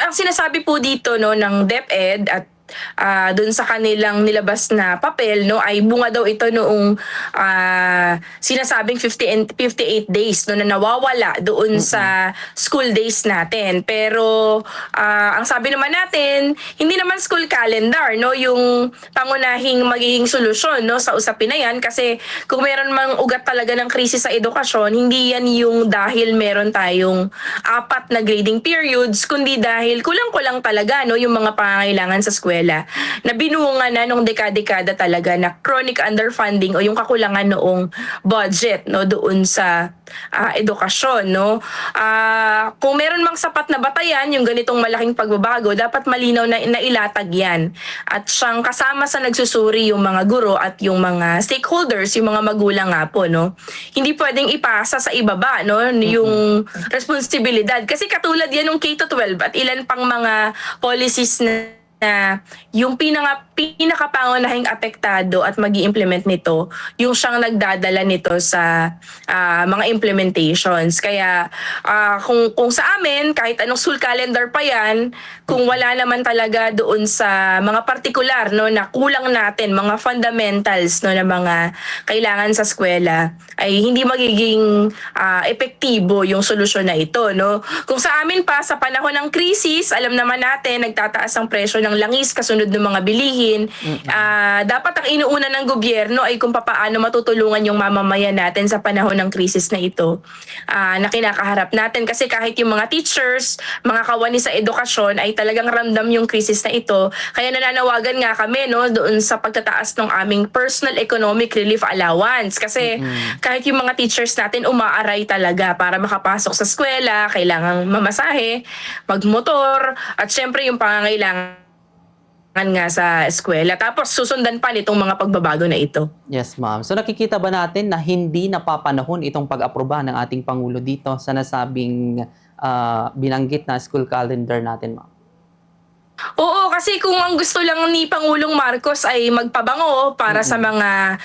ang sinasabi po dito no ng DepEd at dun sa kanilang nilabas na papel no ay bunga daw ito noong sinasabing 50 and 58 days no na nawawala doon sa school days natin. Pero ang sabi naman natin, hindi naman school calendar no yung pangunahing magiging solusyon no sa usapin na yan, kasi kung meron mang ugat talaga ng krisis sa edukasyon, hindi yan yung dahil meron tayong 4 na grading periods, kundi dahil kulang-kulang talaga no yung mga pangangailangan sa eskwela na binunga na nung dekada-dekada talaga na chronic underfunding o yung kakulangan noong budget no doon sa edukasyon no. Kung meron mang sapat na batayan yung ganitong malaking pagbabago, dapat malinaw na ilatag yan at siyang kasama sa nagsusuri yung mga guro at yung mga stakeholders, yung mga magulang nga po no. Hindi pwedeng ipasa sa ibaba no yung responsibilidad, kasi katulad yan ng K-12 at ilan pang mga policies na yung pinakapangunahing apektado at magi-implement nito, yung siyang nagdadala nito sa mga implementations. Kaya kung sa amin, kahit anong school calendar pa yan, kung wala naman talaga doon sa mga partikular no, na kulang natin, mga fundamentals no, na mga kailangan sa eskwela, ay hindi magiging epektibo yung solusyon na ito. No? Kung sa amin pa, sa panahon ng krisis, alam naman natin, nagtataas ang presyo ng langis kasunod ng mga bilihin. Dapat ang inuuna ng gobyerno ay kung paano matutulungan yung mamamayan natin sa panahon ng krisis na ito na kinakaharap natin. Kasi kahit yung mga teachers, mga kawani sa edukasyon ay talagang ramdam yung krisis na ito. Kaya nananawagan nga kami no, doon sa pagtataas ng aming personal economic relief allowance. Kasi kahit yung mga teachers natin umaaray talaga para makapasok sa eskwela, kailangang mamasahe, magmotor, at syempre yung pangangailangan nga sa eskwela. Tapos susundan pa nitong mga pagbabago na ito. Yes, ma'am. So nakikita ba natin na hindi napapanahon itong pag-aproba ng ating Pangulo dito sa nasabing binanggit na school calendar natin, ma'am? Oo, kasi kung ang gusto lang ni Pangulong Marcos ay magpabango para sa mga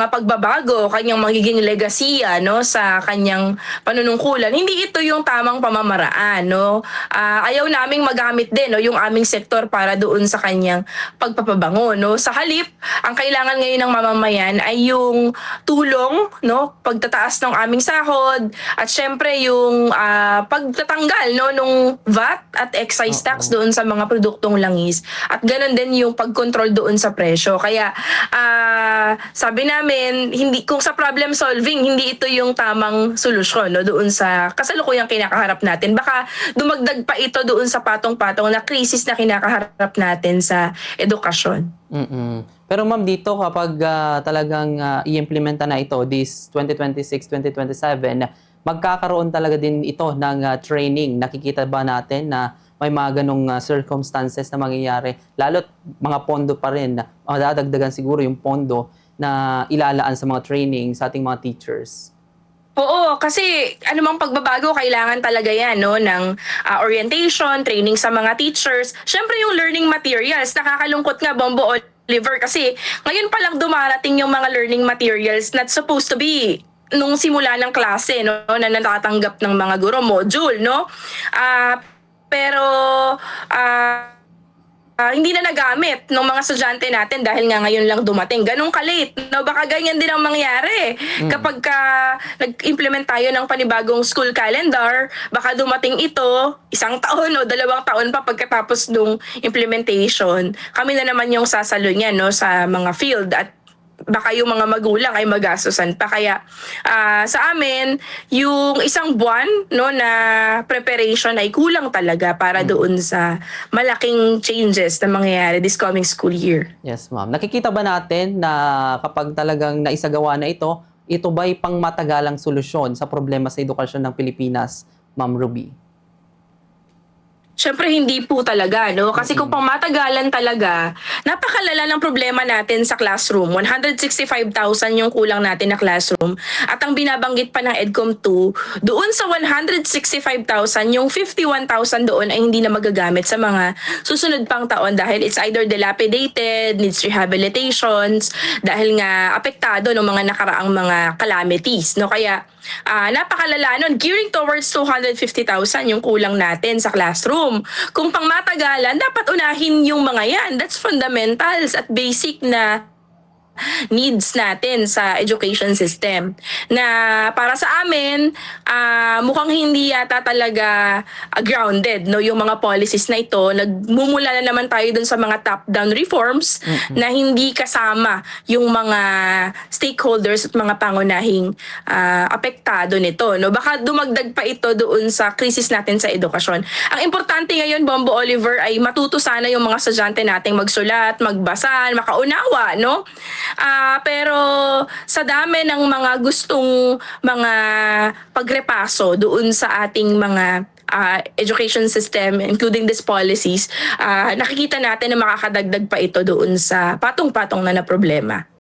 pagbabago, kanyang magiging legasiya no sa kanyang panunungkulan, hindi ito yung tamang pamamaraan no. Ayaw naming magamit din no yung aming sektor para doon sa kanyang pagpapabango no. Sa halip, ang kailangan ngayon ng mamamayan ay yung tulong no, pagtataas ng aming sahod at syempre yung pagtatanggal no nung VAT at excise tax doon sa mga produktong langis, at ganun din yung pagkontrol doon sa presyo. Kaya sabi namin, hindi, kung sa problem solving, hindi ito yung tamang solusyon no, doon sa kasalukuyang kinakaharap natin. Baka dumagdag pa ito doon sa patong-patong na krisis na kinakaharap natin sa edukasyon. Pero ma'am, dito kapag talagang i-implementa na ito this 2026-2027, magkakaroon talaga din ito ng training. Nakikita ba natin na may mga ganong circumstances na mangyayari? Lalo't mga pondo pa rin, madadagdagan siguro yung pondo na ilalaan sa mga training sa ating mga teachers. Oo, kasi anumang pagbabago, kailangan talaga yan no, ng orientation, training sa mga teachers. Siyempre yung learning materials, nakakalungkot nga, Bombo Oliver, kasi ngayon pa lang dumarating yung mga learning materials not supposed to be nung simula ng klase no, na natatanggap ng mga guro, module, no? Pero hindi na nagamit ng mga estudyante natin dahil nga ngayon lang dumating. Ganun ka-late. No? Baka ganyan din ang mangyari. Kapag nag-implement tayo ng panibagong school calendar, baka dumating ito 1 taon o 2 taon pa pagkatapos ng implementation. Kami na naman yung sasalo niyan no, sa mga field, at baka yung mga magulang ay magastusan pa. Kaya sa amin, yung 1 buwan no, na preparation ay kulang talaga para doon sa malaking changes na mangyayari this coming school year. Yes, ma'am. Nakikita ba natin na kapag talagang naisagawa na ito ba'y pangmatagalang solusyon sa problema sa edukasyon ng Pilipinas, Ma'am Ruby? Siyempre hindi po talaga, no? Kasi kung pangmatagalan talaga, napakalala ng problema natin sa classroom. 165,000 yung kulang natin na classroom. At ang binabanggit pa ng EDCOM 2, doon sa 165,000, yung 51,000 doon ay hindi na magagamit sa mga susunod pang taon dahil it's either dilapidated, needs rehabilitations, dahil nga apektado ng mga nakaraang mga calamities, no? Kaya napakalala nun. Gearing towards 250,000 yung kulang natin sa classroom. Kung pangmatagalan, dapat unahin yung mga yan. That's fundamentals at basic na needs natin sa education system. Na para sa amin, mukhang hindi yata talaga grounded, no, yung mga policies na ito. Nagmumula na naman tayo dun sa mga top-down reforms na hindi kasama yung mga stakeholders at mga pangunahing apektado nito, no. Baka dumagdag pa ito doon sa krisis natin sa edukasyon. Ang importante ngayon, Bombo Oliver, ay matuto sana yung mga estudyante nating magsulat, magbasa, makaunawa, no. Pero sa dami ng mga gustong mga pagrepaso doon sa ating mga education system, including these policies, nakikita natin na makakadagdag pa ito doon sa patong-patong na problema.